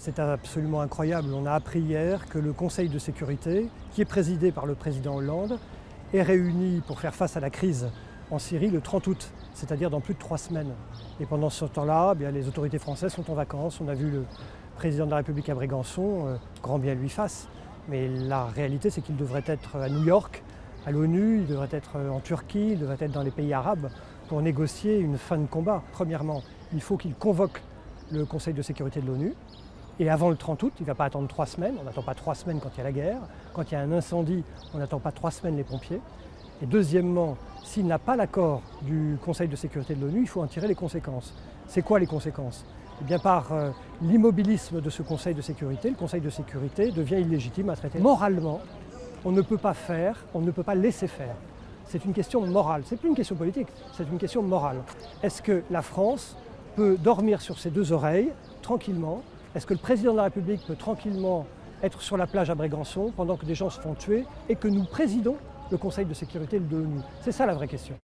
C'est absolument incroyable. On a appris hier que le Conseil de sécurité, qui est présidé par le président Hollande, est réuni pour faire face à la crise en Syrie le 30 août, c'est-à-dire dans plus de 3 semaines. Et pendant ce temps-là, les autorités françaises sont en vacances. On a vu le président de la République à Brégançon, grand bien lui fasse. Mais la réalité, c'est qu'il devrait être à New York, à l'ONU, il devrait être en Turquie, il devrait être dans les pays arabes pour négocier une fin de combat. Premièrement, il faut qu'il convoque le Conseil de sécurité de l'ONU. Et avant le 30 août, il ne va pas attendre 3 semaines. On n'attend pas 3 semaines quand il y a la guerre. Quand il y a un incendie, on n'attend pas 3 semaines les pompiers. Et deuxièmement, s'il n'a pas l'accord du Conseil de sécurité de l'ONU, il faut en tirer les conséquences. C'est quoi les conséquences ? Eh bien, par l'immobilisme de ce Conseil de sécurité, le Conseil de sécurité devient illégitime à traiter. Moralement, on ne peut pas faire, on ne peut pas laisser faire. C'est une question morale. Ce n'est plus une question politique, c'est une question morale. Est-ce que la France peut dormir sur ses 2 oreilles, tranquillement ? Est-ce que le président de la République peut tranquillement être sur la plage à Brégançon pendant que des gens se font tuer et que nous présidons le Conseil de sécurité de l'ONU ? C'est ça la vraie question.